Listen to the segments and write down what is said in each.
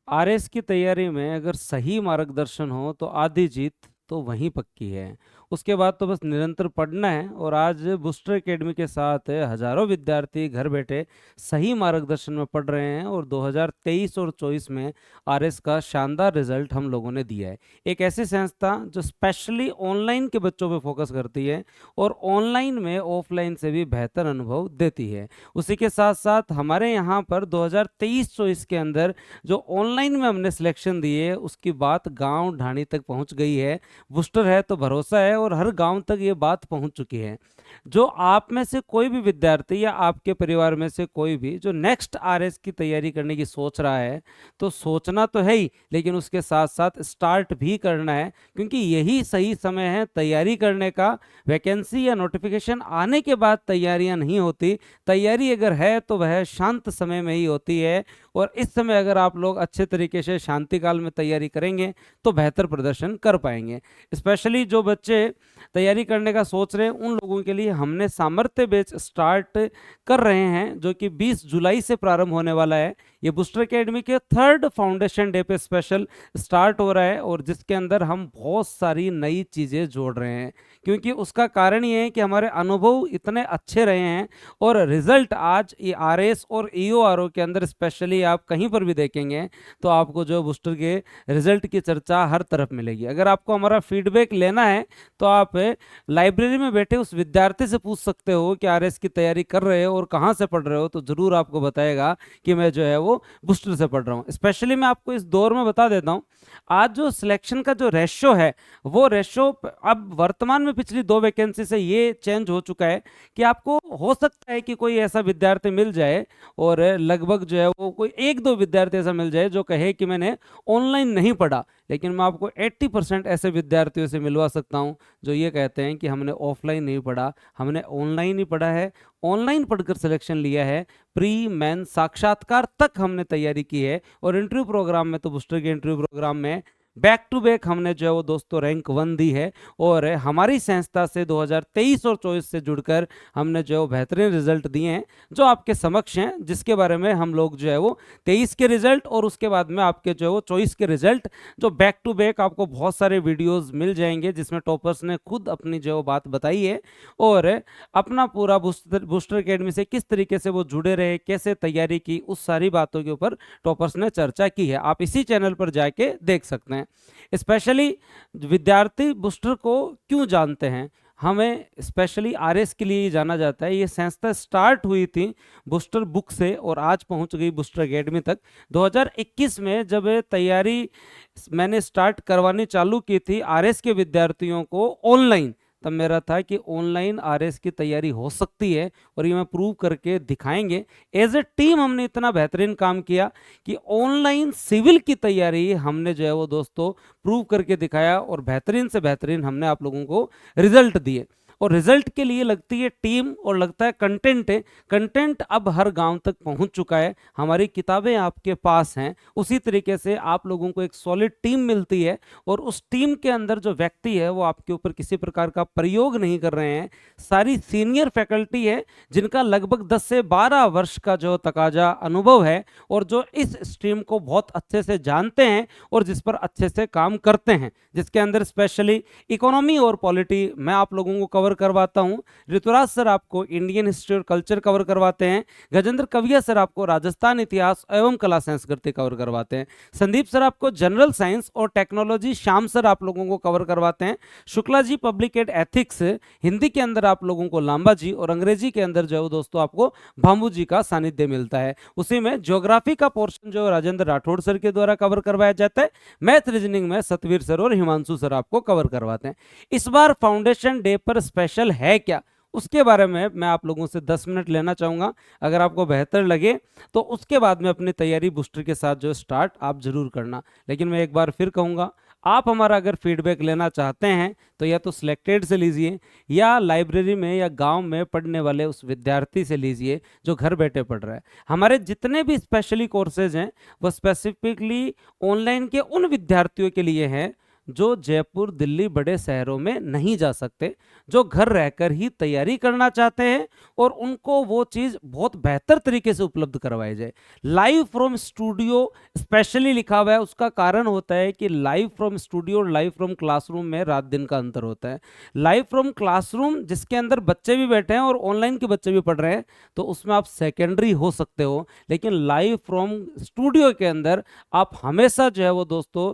RS की तैयारी में अगर सही मार्गदर्शन हो तो आधी जीत तो वहीं पक्की है। उसके बाद तो बस निरंतर पढ़ना है। और आज बूस्टर एकेडमी के साथ हजारों विद्यार्थी घर बैठे सही मार्गदर्शन में पढ़ रहे हैं और 2023 और 24 में आरएस का शानदार रिजल्ट हम लोगों ने दिया है। एक ऐसी संस्था जो स्पेशली ऑनलाइन के बच्चों पे फोकस करती है और ऑनलाइन में ऑफलाइन से भी बेहतर अनुभव देती है। उसी के साथ साथ हमारे यहाँ पर 2023-24 के अंदर जो ऑनलाइन में हमने सिलेक्शन दिए उसकी बात गांव ढाणी तक पहुंच गई है। बूस्टर है तो भरोसा है और हर गांव तक ये बात पहुंच चुकी है। जो आप में से कोई भी विद्यार्थी या आपके परिवार में से कोई भी जो नेक्स्ट आरएस की तैयारी करने की सोच रहा है, तो सोचना तो है ही, लेकिन उसके साथ साथ स्टार्ट भी करना है, क्योंकि यही सही समय है तैयारी करने का। वैकेंसी या नोटिफिकेशन आने के बाद तैयारियां नहीं होती। तैयारी अगर है तो वह शांत समय में ही होती है। और इस समय अगर आप लोग अच्छे तरीके से शांति काल में तैयारी करेंगे तो बेहतर प्रदर्शन कर पाएंगे। स्पेशली जो बच्चे तैयारी करने का सोच रहे हैं उन लोगों के लिए हमने सामर्थ्य बैच स्टार्ट कर रहे हैं, जो कि 20 जुलाई से प्रारंभ होने वाला है। ये बूस्टर एकेडमी के थर्ड फाउंडेशन डे पे स्पेशल स्टार्ट हो रहा है और जिसके अंदर हम बहुत सारी नई चीज़ें जोड़ रहे हैं। क्योंकि उसका कारण ये है कि हमारे अनुभव इतने अच्छे रहे हैं और रिजल्ट आज ये आरएस और ईओआरओ के अंदर स्पेशली आप कहीं पर भी देखेंगे तो आपको जो बूस्टर के रिजल्ट की चर्चा हर तरफ मिलेगी। अगर आपको हमारा फीडबैक लेना है तो आप लाइब्रेरी में बैठे उस विद्यार्थी से पूछ सकते हो कि आरएस की तैयारी कर रहे हो और कहाँ से पढ़ रहे हो, तो जरूर आपको बताएगा कि मैं जो है वो बूस्टर से पढ़ रहा हूँ। स्पेशली मैं आपको इस दौर में बता देता हूँ, आज जो सिलेक्शन का जो रेशो है वो रेशो अब वर्तमान में पिछली 2 वैकेंसी से ये चेंज हो चुका है कि आपको हो सकता है कि कोई ऐसा विद्यार्थी मिल जाए और लगभग जो है वो कोई 1-2 विद्यार्थी ऐसा मिल जाए जो कहे कि मैंने ऑनलाइन नहीं पढ़ा, लेकिन मैं आपको 80% ऐसे विद्यार्थियों से मिलवा सकता हूं जो ये कहते हैं कि हमने ऑफलाइन नहीं पढ़ा, हमने ऑनलाइन ही पढ़ा है, ऑनलाइन पढ़कर सिलेक्शन लिया है, प्री मेन साक्षात्कार तक हमने तैयारी की है। और इंटरव्यू प्रोग्राम में तो बूस्टर के इंटरव्यू प्रोग्राम में बैक टू बैक हमने जो है वो दोस्तों रैंक 1 दी है। और हमारी संस्था से 2023 और 24 से जुड़कर हमने जो है वो बेहतरीन रिजल्ट दिए हैं जो आपके समक्ष हैं, जिसके बारे में हम लोग जो है वो 23 के रिजल्ट और उसके बाद में आपके जो है वो 24 के रिजल्ट जो बैक टू बैक आपको बहुत सारे वीडियोस मिल जाएंगे जिसमें टॉपर्स ने खुद अपनी जो बात बताई है और अपना पूरा बूस्टर एकेडमी से किस तरीके से वो जुड़े रहे, कैसे तैयारी की, उस सारी बातों के ऊपर टॉपर्स ने चर्चा की है। आप इसी चैनल पर जाके देख सकते हैं। स्पेशली विद्यार्थी बूस्टर को क्यों जानते हैं, हमें स्पेशली आरएस के लिए जाना जाता है। ये संस्था स्टार्ट हुई थी बूस्टर बुक से और आज पहुंच गई बूस्टर एकेडमी तक। 2021 में जब तैयारी मैंने स्टार्ट करवानी चालू की थी आरएस के विद्यार्थियों को ऑनलाइन, तब मेरा था कि ऑनलाइन आरएस की तैयारी हो सकती है और ये मैं प्रूव करके दिखाएंगे। एज ए टीम हमने इतना बेहतरीन काम किया कि ऑनलाइन सिविल की तैयारी हमने जो है वो दोस्तों प्रूव करके दिखाया और बेहतरीन से बेहतरीन हमने आप लोगों को रिजल्ट दिए। और रिजल्ट के लिए लगती है टीम और लगता है कंटेंट है। कंटेंट अब हर गांव तक पहुंच चुका है, हमारी किताबें आपके पास हैं। उसी तरीके से आप लोगों को एक सॉलिड टीम मिलती है और उस टीम के अंदर जो व्यक्ति है वो आपके ऊपर किसी प्रकार का प्रयोग नहीं कर रहे हैं। सारी सीनियर फैकल्टी है जिनका लगभग 10 से 12 वर्ष का जो तकाजा अनुभव है और जो इस स्ट्रीम को बहुत अच्छे से जानते हैं और जिस पर अच्छे से काम करते हैं, जिसके अंदर स्पेशली इकोनॉमी और पॉलिटी मैं आप लोगों को कवर करवाता हूं। ऋतुराज सर आपको इंडियन हिस्ट्री और कल्चर कवर करवाते हैं। गजेंद्र कविया सर आपको राजस्थान इतिहास एवं कला संस्कृति कवर करवाते हैं। संदीप सर आपको जनरल साइंस और टेक्नोलॉजी, श्याम सर आप लोगों को कवर करवाते हैं। Shukla ji public add ethics, Hindi के अंदर आप लोगों को लांबा जी और अंग्रेजी के अंदर जो है दोस्तों आपको भामू जी का सानिध्य मिलता है। उसी में ज्योग्राफी का पोर्शन जो राजेंद्र राठौड़ सर के द्वारा कवर करवाया जाता है। मैथ रीजनिंग में सतवीर सर और हिमांशु सर आपको कवर करवाते हैं। इस बार फाउंडेशन डे पर स्पेशल है क्या, उसके बारे में मैं आप लोगों से 10 मिनट लेना चाहूंगा। अगर आपको बेहतर लगे तो उसके बाद में अपनी तैयारी बूस्टर के साथ जो स्टार्ट आप जरूर करना। लेकिन मैं एक बार फिर कहूंगा, आप हमारा अगर फीडबैक लेना चाहते हैं तो या तो सिलेक्टेड से लीजिए या लाइब्रेरी में या गांव में पढ़ने वाले उस विद्यार्थी से लीजिए जो घर बैठे पढ़ रहा है। हमारे जितने भी स्पेशली कोर्सेज हैं वो स्पेसिफिकली ऑनलाइन के उन विद्यार्थियों के लिए हैं जो जयपुर दिल्ली बड़े शहरों में नहीं जा सकते, जो घर रहकर ही तैयारी करना चाहते हैं और उनको वो चीज़ बहुत बेहतर तरीके से उपलब्ध करवाई जाए। लाइव फ्रॉम स्टूडियो स्पेशली लिखा हुआ है, उसका कारण होता है कि लाइव फ्रॉम स्टूडियो और लाइव फ्रॉम क्लासरूम में रात दिन का अंतर होता है। लाइव फ्रॉम क्लासरूम जिसके अंदर बच्चे भी बैठे हैं और ऑनलाइन के बच्चे भी पढ़ रहे हैं, तो उसमें आप सेकेंडरी हो सकते हो, लेकिन लाइव फ्रॉम स्टूडियो के अंदर आप हमेशा जो है वो दोस्तों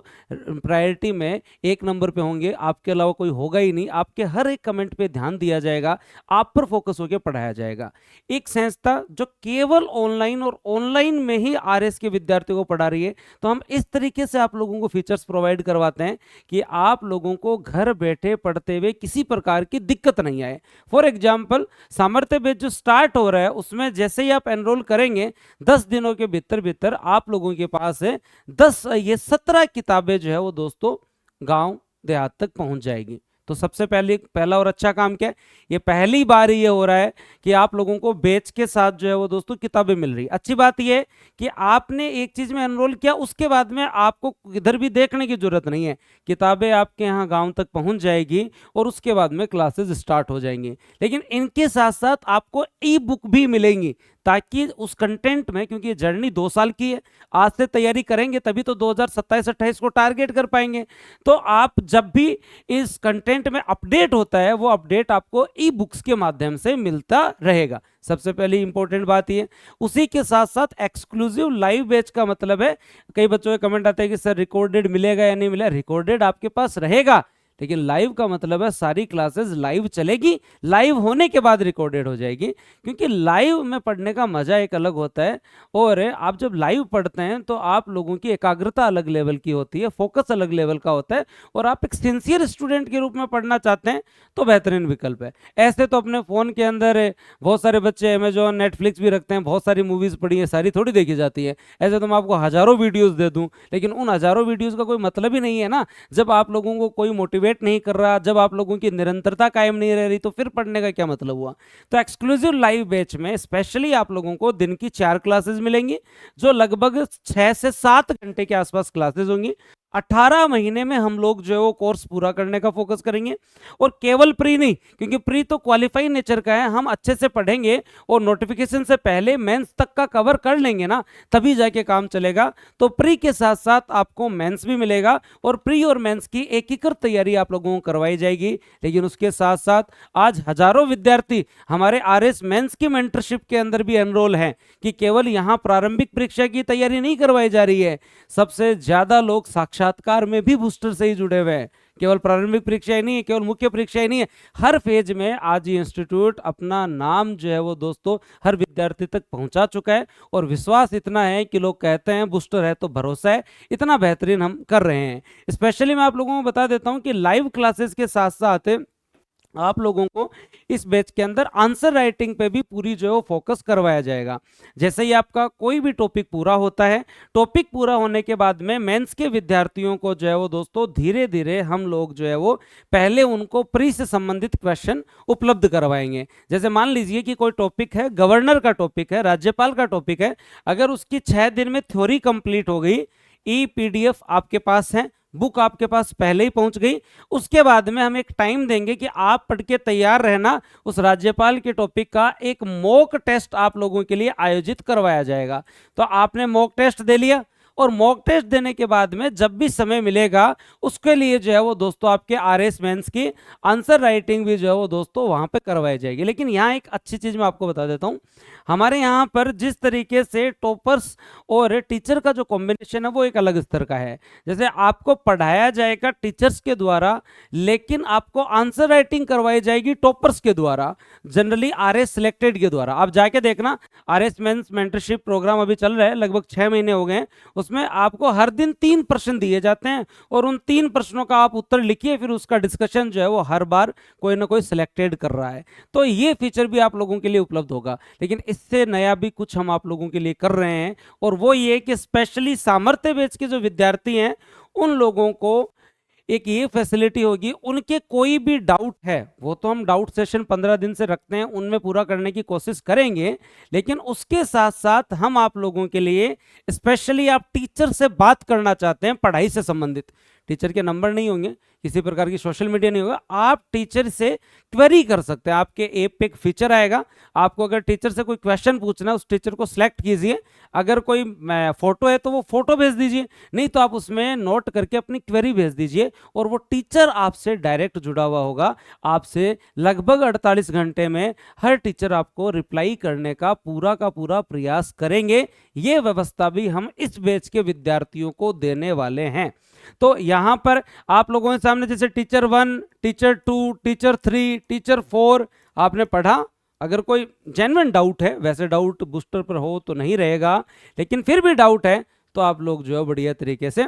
प्रायोरिटी में एक नंबर पे होंगे, आपके अलावा कोई होगा ही नहीं। आपके हर एक कमेंट पे ध्यान दिया जाएगा, आप पर फोकस होकर पढ़ाया जाएगा। एक संस्था जो केवल ऑनलाइन और ऑनलाइन में ही आरएस के विद्यार्थियों को पढ़ा रही है, तो हम इस तरीके से आप लोगों को फीचर्स प्रोवाइड करवाते हैं कि आप लोगों को घर बैठे पढ़ते हुए किसी प्रकार की दिक्कत नहीं आए। फॉर एग्जाम्पल, सामर्थ्य बैच जो स्टार्ट हो रहा है उसमें जैसे ही आप एनरोल करेंगे 10 दिनों के भीतर भीतर आप लोगों के पास है 17 किताबें जो है वो दोस्तों गांव देहात तक पहुंच जाएगी। तो सबसे पहला और अच्छा काम क्या है, ये पहली बार ये हो रहा है कि आप लोगों को बैच के साथ जो है वो दोस्तों किताबें मिल रही। अच्छी बात ये है कि आपने एक चीज में एनरोल किया, उसके बाद में आपको इधर भी देखने की जरूरत नहीं है, किताबें आपके यहाँ गांव तक पहुंच जाएगी और उसके बाद में क्लासेस स्टार्ट हो जाएंगी। लेकिन इनके साथ साथ आपको ई बुक भी मिलेंगी, ताकि उस कंटेंट में, क्योंकि ये जर्नी 2 साल की है, आज से तैयारी करेंगे तभी तो 2027-28 को टारगेट कर पाएंगे। तो आप जब भी इस कंटेंट में अपडेट होता है, वो अपडेट आपको ई बुक्स के माध्यम से मिलता रहेगा। सबसे पहली इंपॉर्टेंट बात ये। उसी के साथ साथ एक्सक्लूसिव लाइव बैच का मतलब है, कई बच्चों के कमेंट आते हैं कि सर रिकॉर्डेड मिलेगा या नहीं मिलेगा। रिकॉर्डेड आपके पास रहेगा, लेकिन लाइव का मतलब है सारी क्लासेस लाइव चलेगी, लाइव होने के बाद रिकॉर्डेड हो जाएगी, क्योंकि लाइव में पढ़ने का मजा एक अलग होता है। और आप जब लाइव पढ़ते हैं तो आप लोगों की एकाग्रता अलग लेवल की होती है, फोकस अलग लेवल का होता है, और आप एक सिंसियर स्टूडेंट के रूप में पढ़ना चाहते हैं तो बेहतरीन विकल्प है। ऐसे तो अपने फ़ोन के अंदर बहुत सारे बच्चे अमेजोन नेटफ्लिक्स भी रखते हैं, बहुत सारी मूवीज़ पढ़ी है, सारी थोड़ी देखी जाती है। ऐसे तो मैं आपको हज़ारों वीडियोज़ दे दूँ, लेकिन उन हज़ारों वीडियोज़ का कोई मतलब ही नहीं है ना। जब आप लोगों को कोई मोटिवेट नहीं कर रहा, जब आप लोगों की निरंतरता कायम नहीं रह रही, तो फिर पढ़ने का क्या मतलब हुआ। तो एक्सक्लूसिव लाइव बैच में स्पेशली आप लोगों को दिन की 4 क्लासेस मिलेंगी, जो लगभग 6 से 7 घंटे के आसपास क्लासेस होंगी। 18 महीने में हम लोग जो है वो कोर्स पूरा करने का फोकस करेंगे। और केवल प्री नहीं, क्योंकि प्री तो क्वालिफाई नेचर का है, हम अच्छे से पढ़ेंगे और नोटिफिकेशन से पहले मेंस तक का कवर कर लेंगे ना, तभी जाके काम चलेगा। तो प्री के साथ साथ आपको मेंस भी मिलेगा, और प्री और मेंस की एकीकृत तैयारी आप लोगों को करवाई जाएगी। लेकिन उसके साथ साथ आज हजारों विद्यार्थी हमारे आरएस मेंस की मेंटरशिप के अंदर भी एनरोल हैं, कि केवल यहाँ प्रारंभिक परीक्षा की तैयारी नहीं करवाई जा रही है, सबसे ज्यादा लोग साक्षात्कार में भी बूस्टर से ही जुड़े हुए हैं। केवल प्रारंभिक परीक्षा ही नहीं है, केवल मुख्य परीक्षा ही नहीं है, हर फेज में आज ये इंस्टीट्यूट अपना नाम जो है वो दोस्तों हर विद्यार्थी तक पहुंचा चुका है। और विश्वास इतना है कि लोग कहते हैं बूस्टर है तो भरोसा है, इतना बेहतरीन हम कर रहे हैं। स्पेशली मैं आप लोगों को बता देता हूं कि लाइव क्लासेस के साथ साथ आप लोगों को इस बैच के अंदर आंसर राइटिंग पे भी पूरी जो है वो फोकस करवाया जाएगा। जैसे ही आपका कोई भी टॉपिक पूरा होता है, टॉपिक पूरा होने के बाद में मेंस के विद्यार्थियों को जो है वो दोस्तों धीरे धीरे हम लोग जो है वो पहले उनको प्री से संबंधित क्वेश्चन उपलब्ध करवाएंगे। जैसे मान लीजिए कि कोई टॉपिक है, गवर्नर का टॉपिक है, राज्यपाल का टॉपिक है, अगर उसकी 6 दिन में थ्योरी कंप्लीट हो गई, ई पीडीएफ आपके पास है, बुक आपके पास पहले ही पहुंच गई, उसके बाद में हम एक टाइम देंगे कि आप पढ़ के तैयार रहना, उस राज्यपाल के टॉपिक का एक मॉक टेस्ट आप लोगों के लिए आयोजित करवाया जाएगा। तो आपने मॉक टेस्ट दे लिया, और मॉक टेस्ट देने के बाद में जब भी समय मिलेगा उसके लिए जो है वो दोस्तों आपके आरएस मेंस की आंसर राइटिंग भी जो है वो दोस्तों वहां पे करवाई जाएगी। लेकिन यहाँ एक अच्छी चीज मैं आपको बता देता हूँ, हमारे यहाँ पर जिस तरीके से टॉपर्स और टीचर का जो कॉम्बिनेशन है वो एक अलग स्तर का है। जैसे आपको पढ़ाया जाएगा टीचर्स के द्वारा, लेकिन आपको आंसर राइटिंग करवाई जाएगी टॉपर्स के द्वारा, जनरली आरएस सिलेक्टेड के द्वारा। आप जाके देखना, आरएस मेंस मेंटरशिप प्रोग्राम अभी चल रहा है, लगभग 6 महीने हो गए हैं। उसमें आपको हर दिन 3 प्रश्न दिए जाते हैं, और उन 3 प्रश्नों का आप उत्तर लिखिए, फिर उसका डिस्कशन जो है वो हर बार कोई ना कोई सिलेक्टेड कर रहा है। तो ये फीचर भी आप लोगों के लिए उपलब्ध होगा। लेकिन इससे नया भी कुछ हम आप लोगों के लिए कर रहे हैं, और वो ये कि स्पेशली सामर्थ्य बैच के जो विद्यार्थी हैं उन लोगों को एक ये फैसिलिटी होगी, उनके कोई भी डाउट है वो तो हम डाउट सेशन 15 दिन से रखते हैं, उनमें पूरा करने की कोशिश करेंगे। लेकिन उसके साथ साथ हम आप लोगों के लिए स्पेशली आप टीचर से बात करना चाहते हैं पढ़ाई से संबंधित, टीचर के नंबर नहीं होंगे, किसी प्रकार की सोशल मीडिया नहीं होगा, आप टीचर से क्वेरी कर सकते हैं। आपके ऐप पे एक फीचर आएगा, आपको अगर टीचर से कोई क्वेश्चन पूछना है उस टीचर को सिलेक्ट कीजिए, अगर कोई फोटो है तो वो फोटो भेज दीजिए, नहीं तो आप उसमें नोट करके अपनी क्वेरी भेज दीजिए और वो टीचर आपसे डायरेक्ट जुड़ा हुआ होगा। आपसे लगभग 48 घंटे में हर टीचर आपको रिप्लाई करने का पूरा प्रयास करेंगे। ये व्यवस्था भी हम इस बैच के विद्यार्थियों को देने वाले हैं। तो यहां पर आप लोगों के सामने जैसे टीचर 1, टीचर 2, टीचर 3, टीचर 4 आपने पढ़ा। अगर कोई जेन्युइन डाउट है, वैसे डाउट बूस्टर पर हो तो नहीं रहेगा, लेकिन फिर भी डाउट है तो आप लोग जो है बढ़िया तरीके से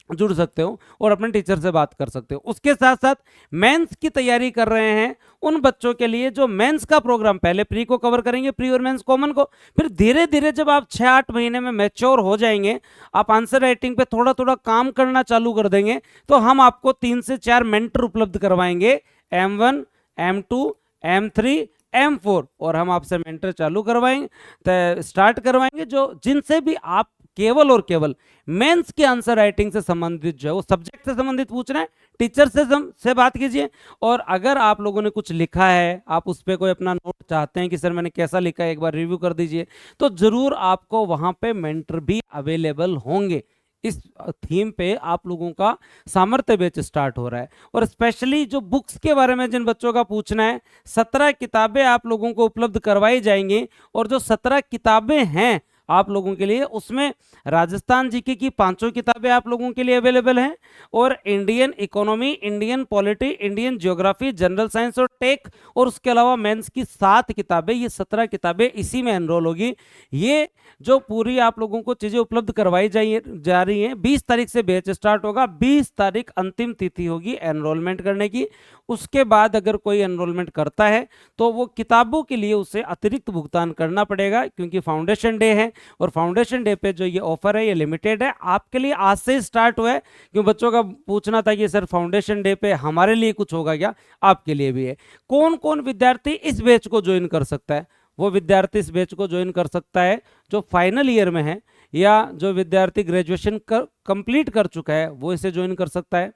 जुड़ सकते हो और अपने टीचर से बात कर सकते हो। उसके साथ साथ मेंस की तैयारी कर रहे हैं उन बच्चों के लिए जो मेंस का प्रोग्राम, पहले प्री को कवर करेंगे, प्री और मेंस कॉमन को, फिर धीरे धीरे जब आप 6-8 महीने में मैच्योर हो जाएंगे, आप आंसर राइटिंग पे थोड़ा थोड़ा काम करना चालू कर देंगे, तो हम आपको 3 से 4 मेंटर उपलब्ध करवाएंगे, M1, M2, M3, M4, और हम आपसे मेंटर चालू करवाएंगे, स्टार्ट करवाएंगे, जो जिनसे भी आप केवल और केवल मेंस के आंसर राइटिंग से संबंधित जो है वो सब्जेक्ट से संबंधित पूछना है, टीचर से बात कीजिए। और अगर आप लोगों ने कुछ लिखा है, आप उस पर कोई अपना नोट चाहते हैं कि सर मैंने कैसा लिखा है एक बार रिव्यू कर दीजिए, तो जरूर आपको वहां पे मेंटर भी अवेलेबल होंगे। इस थीम पे आप लोगों का सामर्थ्य बैच स्टार्ट हो रहा है। और स्पेशली जो बुक्स के बारे में जिन बच्चों का पूछना है, 17 किताबें आप लोगों को उपलब्ध करवाई जाएंगी, और जो 17 किताबें हैं आप लोगों के लिए, उसमें राजस्थान जीके की 5 किताबें आप लोगों के लिए अवेलेबल हैं, और Indian economy, Indian polity, Indian geography, general science और टेक, और उसके अलावा मेंस की 7 किताबें, ये 17 किताबें इसी में एनरोल होगी। ये जो पूरी आप लोगों को चीजें उपलब्ध करवाई जा रही हैं, 20 तारीख से बैच स्टार्ट होगा, 20 तारीख अंतिम तिथि होगी एनरोलमेंट करने की। उसके बाद अगर कोई एनरोलमेंट करता है तो वो किताबों के लिए उसे अतिरिक्त भुगतान करना पड़ेगा, क्योंकि फाउंडेशन डे है, और फाउंडेशन डे पे जो ये ऑफर है ये लिमिटेड है, आपके लिए आज से स्टार्ट हुआ है। क्यों बच्चों का पूछना था कि सर फाउंडेशन डे पे हमारे लिए कुछ होगा क्या, आपके लिए भी है। कौन कौन विद्यार्थी इस बैच को ज्वाइन कर सकता है? वो विद्यार्थी इस बैच को ज्वाइन कर सकता है जो फाइनल ईयर में है, या जो विद्यार्थी ग्रेजुएशन कंप्लीट कर चुका है वो इसे ज्वाइन कर सकता है।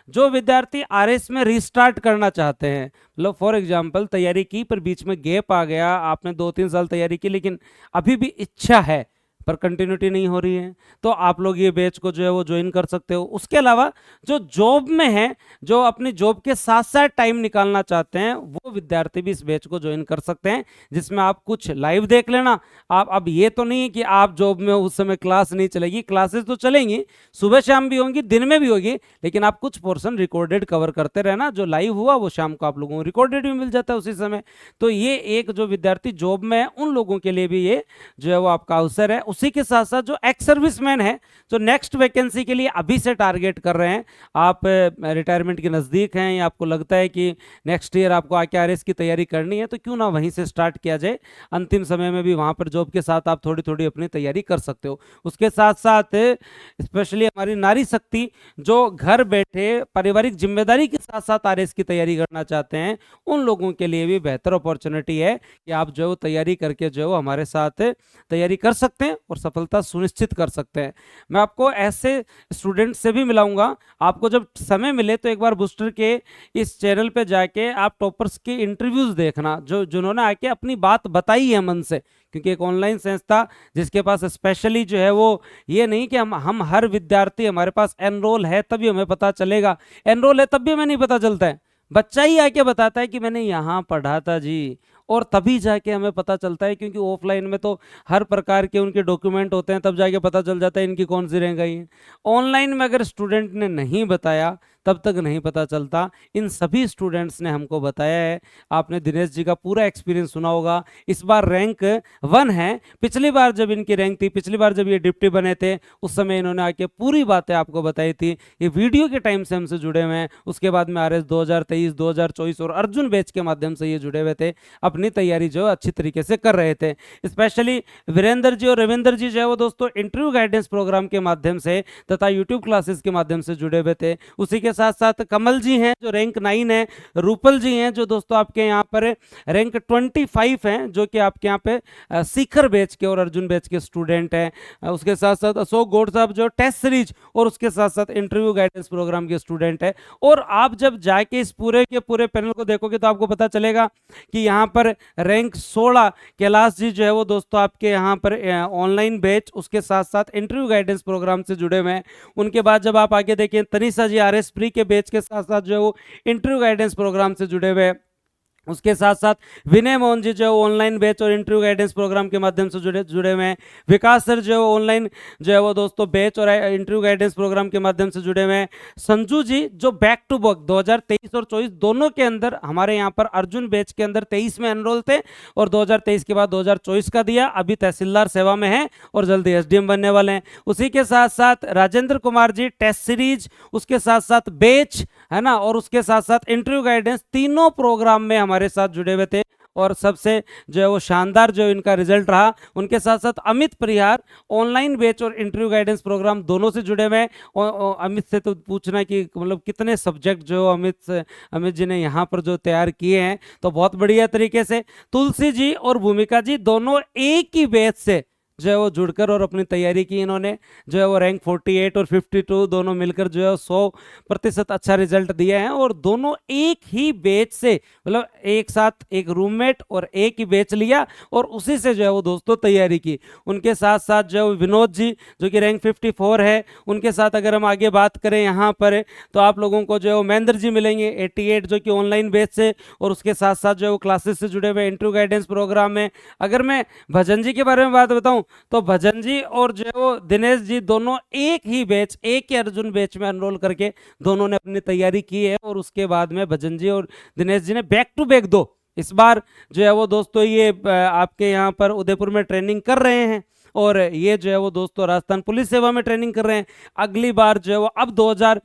जो विद्यार्थी आरएस में रिस्टार्ट करना चाहते हैं, मतलब फॉर एग्जांपल तैयारी की पर बीच में गैप आ गया, आपने 2-3 साल तैयारी की लेकिन अभी भी इच्छा है पर कंटिन्यूटी नहीं हो रही है, तो आप लोग ये बैच को जो है वो ज्वाइन कर सकते हो। उसके अलावा जो जॉब में है, जो अपनी जॉब के साथ साथ टाइम निकालना चाहते हैं, वो विद्यार्थी भी इस बैच को ज्वाइन कर सकते हैं, जिसमें आप कुछ लाइव देख लेना। आप अब ये तो नहीं है कि आप जॉब में उस समय क्लास नहीं चलेगी, क्लासेस तो चलेंगी, सुबह शाम भी होंगी, दिन में भी होगी, लेकिन आप कुछ पोर्शन रिकॉर्डेड कवर करते रहना, जो लाइव हुआ वो शाम को आप लोगों को रिकॉर्डेड भी मिल जाता है उसी समय। तो ये एक जो विद्यार्थी जॉब में है उन लोगों के लिए भी ये जो है वो आपका अवसर है। उसी के साथ साथ जो एक्स सर्विसमैन है, जो नेक्स्ट वैकेंसी के लिए अभी से टारगेट कर रहे हैं, आप रिटायरमेंट के नज़दीक हैं या आपको लगता है कि नेक्स्ट ईयर आपको आके आरएस की तैयारी करनी है, तो क्यों ना वहीं से स्टार्ट किया जाए, अंतिम समय में भी वहां पर जॉब के साथ आप थोड़ी थोड़ी अपनी तैयारी कर सकते हो। उसके साथ साथ स्पेशली हमारी नारी शक्ति जो घर बैठे पारिवारिक जिम्मेदारी के साथ साथ आरएस की तैयारी करना चाहते हैं, उन लोगों के लिए भी बेहतर अपॉर्चुनिटी है कि आप जो है तैयारी करके जो है हमारे साथ तैयारी कर सकते हैं और सफलता सुनिश्चित कर सकते हैं। मैं आपको ऐसे स्टूडेंट से भी मिलाऊंगा। आपको जब समय मिले तो एक बार बूस्टर के इस चैनल पे जाके आप टॉपर्स के इंटरव्यूज देखना, जो जिन्होंने आके अपनी बात बताई है मन से, क्योंकि एक ऑनलाइन संस्था जिसके पास स्पेशली जो है वो ये नहीं कि हम हर विद्यार्थी हमारे पास एनरोल है तभी हमें पता चलेगा, एनरोल है तब भी हमें नहीं पता चलता है, बच्चा ही आके बताता है कि मैंने यहाँ पढ़ा था जी, और तभी जाके हमें पता चलता है, क्योंकि ऑफलाइन में तो हर प्रकार के उनके डॉक्यूमेंट होते हैं, तब जाके पता चल जाता है इनकी कौन सी रैंक आई है। ऑनलाइन में अगर स्टूडेंट ने नहीं बताया तब तक नहीं पता चलता। इन सभी स्टूडेंट्स ने हमको बताया है। आपने दिनेश जी का पूरा एक्सपीरियंस सुना होगा, इस बार रैंक 1 है, पिछली बार जब इनकी रैंक थी, पिछली बार जब ये डिप्टी बने थे, उस समय इन्होंने आके पूरी बातें आपको बताई थी। ये वीडियो के टाइम से हमसे जुड़े हुए हैं, उसके बाद में आरएस 2023, 2024 और अर्जुन बैच के माध्यम से ये जुड़े हुए थे। अब अपनी तैयारी जो है अच्छी तरीके से कर रहे थे। स्पेशली वीरेंद्र जी और रविंद्र जी जो है वो दोस्तों इंटरव्यू गाइडेंस प्रोग्राम के माध्यम से तथा यूट्यूब क्लासेस के माध्यम से जुड़े हुए थे। उसी के साथ साथ कमल जी हैं जो रैंक 9 है, रूपल जी हैं जो दोस्तों आपके यहाँ पर रैंक 25 हैं, जो कि आपके यहाँ पे सीकर बैच के और अर्जुन बैच के स्टूडेंट हैं। उसके साथ साथ अशोक गौड़ साहब जो टेस्ट सीरीज और उसके साथ साथ इंटरव्यू गाइडेंस प्रोग्राम के स्टूडेंट है। और आप जब जाके इस पूरे के पूरे पैनल को देखोगे तो आपको पता चलेगा कि यहाँ पर रैंक 16 कैलाश जी जो है वो दोस्तों आपके यहाँ पर ऑनलाइन बैच उसके साथ साथ इंटरव्यू गाइडेंस प्रोग्राम से जुड़े हुए हैं। उनके बाद जब आप आगे देखें तनिषा जी आरएस प्री के बैच के साथ साथ जो है वो इंटरव्यू गाइडेंस प्रोग्राम से जुड़े हुए हैं। उसके साथ साथ विनय मोहन जी जो ऑनलाइन बैच और इंटरव्यू गाइडेंस प्रोग्राम के माध्यम से जुड़े हुए हैं। विकास सर जो ऑनलाइन जो है वो दोस्तों बैच और इंटरव्यू गाइडेंस प्रोग्राम के माध्यम से जुड़े हुए हैं। संजू जी जो बैक टू बैक 2023 और 24 दोनों के अंदर हमारे यहाँ पर अर्जुन बैच के अंदर 23 में एनरोल थे और 2023 के बाद 2024 का दिया, अभी तहसीलदार सेवा में है और जल्दी एसडीएम बनने वाले हैं। उसी के साथ साथ राजेंद्र कुमार जी टेस्ट सीरीज, उसके साथ साथ बैच है ना, और उसके साथ साथ इंटरव्यू गाइडेंस, तीनों प्रोग्राम में हमारे साथ जुड़े हुए थे और सबसे जो है वो शानदार जो इनका रिजल्ट रहा। उनके साथ साथ अमित परिहार ऑनलाइन बैच और इंटरव्यू गाइडेंस प्रोग्राम दोनों से जुड़े हुए हैं। और अमित से तो पूछना कि मतलब कितने सब्जेक्ट जो अमित जी ने यहाँ पर जो तैयार किए हैं तो बहुत बढ़िया तरीके से। तुलसी जी और भूमिका जी दोनों एक ही बैच से जो है वो जुड़कर और अपनी तैयारी की, इन्होंने जो है वो रैंक 48 और 52 दोनों मिलकर जो है 100% अच्छा रिजल्ट दिया है और दोनों एक ही बैच से मतलब एक साथ एक रूममेट और एक ही बैच लिया और उसी से जो है वो दोस्तों तैयारी की। उनके साथ साथ जो विनोद जी जो कि रैंक 54 है, उनके साथ अगर हम आगे बात करें यहाँ पर तो आप लोगों को जो है वो महेंद्र जी मिलेंगे 88 जो कि ऑनलाइन बैच से और उसके साथ साथ जो है वो क्लासेस से जुड़े हुए इंटरव्यू गाइडेंस प्रोग्राम में। अगर मैं भजन जी के बारे में बात बताऊं तो भजन जी और जो है वो दिनेश जी दोनों एक ही बैच एक ही अर्जुन बैच में एनरोल करके दोनों ने अपनी तैयारी की है और उसके बाद में भजन जी और दिनेश जी ने बैक टू बैक दो इस बार जो है वो दोस्तों ये आपके यहाँ पर उदयपुर में ट्रेनिंग कर रहे हैं और ये जो है वो दोस्तों राजस्थान पुलिस सेवा में ट्रेनिंग कर रहे हैं। अगली बार जो है वो अब 2000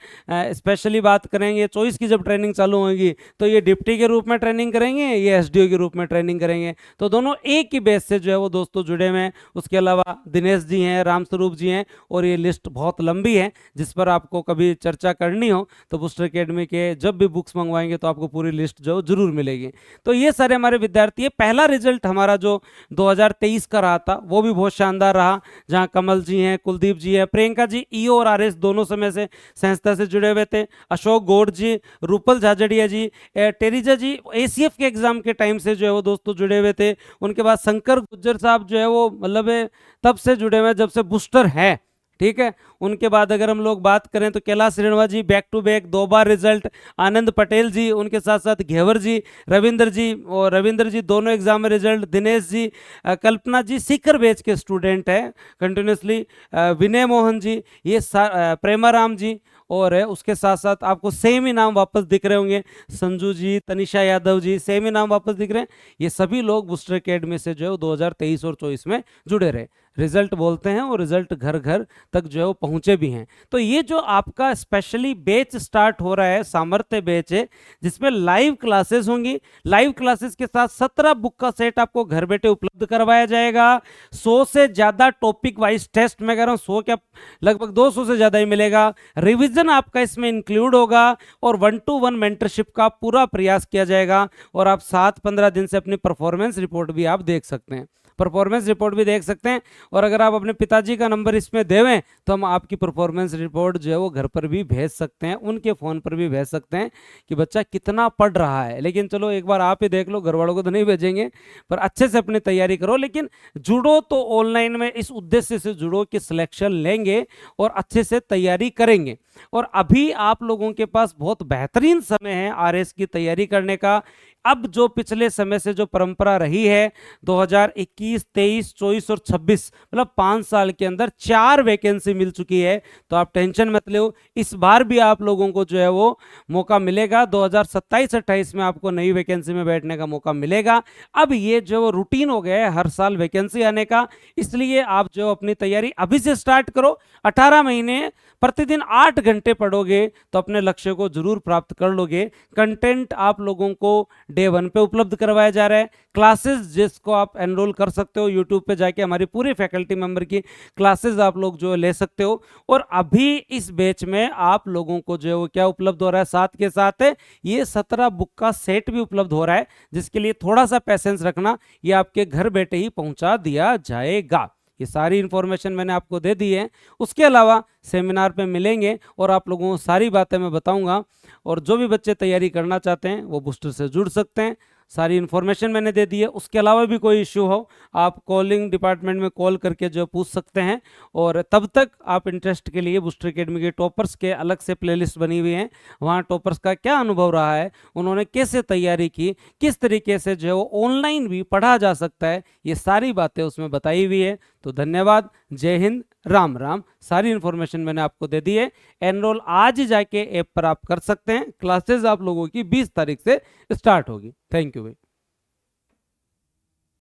स्पेशली बात करेंगे 24 की जब ट्रेनिंग चालू होगी तो ये डिप्टी के रूप में ट्रेनिंग करेंगे, ये एसडीओ के रूप में ट्रेनिंग करेंगे। तो दोनों एक ही बेस से जो है वो दोस्तों जुड़े हुए हैं। उसके अलावा दिनेश जी हैं, रामस्वरूप जी हैं और ये लिस्ट बहुत लंबी है जिस पर आपको कभी चर्चा करनी हो तो बूस्टर अकेडमी के जब भी बुक्स मंगवाएंगे तो आपको पूरी लिस्ट जो जरूर मिलेगी। तो ये सारे हमारे विद्यार्थी है। पहला रिजल्ट हमारा जो 2023 का रहा था वो भी बहुत शानदार रहा, जहां कमल जी हैं, कुलदीप जी हैं, प्रियंका जी ईओ और आरएस दोनों समय से संस्था से जुड़े हुए थे, अशोक गौड़ जी, रूपल झाझड़िया जी, टेरिजा जी एसीएफ के एग्जाम के टाइम से जो है वो दोस्तों जुड़े हुए थे। उनके बाद शंकर गुज्जर साहब जो है वो मतलब तब से जुड़े हुए जब से बूस्टर है, ठीक है। उनके बाद अगर हम लोग बात करें तो Kailash Renwa ji back to back 2 बार रिजल्ट, आनंद पटेल जी, उनके साथ साथ घेवर जी, रविंद्र जी दोनों एग्जाम में रिजल्ट, दिनेश जी, कल्पना जी सीकर बैच के स्टूडेंट है कंटिन्यूसली, विनय मोहन जी, ये प्रेमाराम जी और उसके साथ साथ आपको सेम ही नाम वापस दिख रहे होंगे, संजू जी, तनिषा यादव जी, सेम ही नाम वापस दिख रहे हैं। ये सभी लोग बूस्टर अकेडमी से जो है 2023 और 24 में जुड़े रहे। रिजल्ट बोलते हैं और रिजल्ट घर घर तक जो है वो पहुंचे भी हैं। तो ये जो आपका स्पेशली बैच स्टार्ट हो रहा है सामर्थ्य बैच है जिसमें लाइव क्लासेस होंगी। लाइव क्लासेस के साथ 17 बुक का सेट आपको घर बैठे उपलब्ध करवाया जाएगा। 100 से ज्यादा टॉपिक वाइज टेस्ट में कह रहा हूं, 100 क्या लगभग 200 से ज्यादा ही मिलेगा। रिविजन आपका इसमें इंक्लूड होगा और 1-to-1 मेंटरशिप का पूरा प्रयास किया जाएगा और आप 7-15 दिन से अपनी परफॉर्मेंस रिपोर्ट भी आप देख सकते हैं, परफॉर्मेंस रिपोर्ट भी देख सकते हैं। और अगर आप अपने पिताजी का नंबर इसमें देवें तो हम आपकी परफॉर्मेंस रिपोर्ट जो है वो घर पर भी भेज सकते हैं, उनके फ़ोन पर भी भेज सकते हैं कि बच्चा कितना पढ़ रहा है। लेकिन चलो एक बार आप ही देख लो, घर वालों को तो नहीं भेजेंगे, पर अच्छे से अपनी तैयारी करो। लेकिन जुड़ो तो ऑनलाइन में इस उद्देश्य से जुड़ो कि सिलेक्शन लेंगे और अच्छे से तैयारी करेंगे। और अभी आप लोगों के पास बहुत बेहतरीन समय है आरएस की तैयारी करने का। अब जो पिछले समय से जो परंपरा रही है 2021, 23, 24 और 26 मतलब 5 साल के अंदर 4 वैकेंसी मिल चुकी है, तो आप टेंशन मत लो, इस बार भी आप लोगों को जो है वो मौका मिलेगा। 2027-28 में आपको नई वैकेंसी में बैठने का मौका मिलेगा। अब ये जो रूटीन हो गया है हर साल वैकेंसी आने का, इसलिए आप जो अपनी तैयारी अभी से स्टार्ट करो। 18 महीने प्रतिदिन 8 घंटे पढ़ोगे तो अपने लक्ष्य को जरूर प्राप्त कर लोगे। कंटेंट आप लोगों को डे 1 पे उपलब्ध करवाया जा रहा है। क्लासेस जिसको आप एनरोल कर सकते हो, यूट्यूब पे जाके हमारी पूरी फैकल्टी मेंबर की क्लासेस आप लोग जो ले सकते हो। और अभी इस बैच में आप लोगों को जो है वो क्या उपलब्ध हो रहा है, साथ के साथ ये 17 बुक का सेट भी उपलब्ध हो रहा है, जिसके लिए थोड़ा सा पैसेंस रखना, ये आपके घर बैठे ही पहुंचा दिया जाएगा। ये सारी इंफॉर्मेशन मैंने आपको दे दी है। उसके अलावा सेमिनार पे मिलेंगे और आप लोगों को सारी बातें मैं बताऊंगा। और जो भी बच्चे तैयारी करना चाहते हैं वो बूस्टर से जुड़ सकते हैं। सारी इन्फॉर्मेशन मैंने दे दी है। उसके अलावा भी कोई इश्यू हो, आप कॉलिंग डिपार्टमेंट में कॉल करके जो पूछ सकते हैं। और तब तक आप इंटरेस्ट के लिए बूस्टर एकेडमी के टॉपर्स के अलग से प्लेलिस्ट बनी हुई है, वहाँ टॉपर्स का क्या अनुभव रहा है, उन्होंने कैसे तैयारी की, किस तरीके से जो है वो ऑनलाइन भी पढ़ा जा सकता है, ये सारी बातें उसमें बताई हुई है। तो धन्यवाद, जय हिंद, राम राम। सारी इन्फॉर्मेशन मैंने आपको दे दी है। एनरोल आज ही जाके ऐप पर आप कर सकते हैं। क्लासेस आप लोगों की 20 तारीख से स्टार्ट होगी। थैंक यू भाई।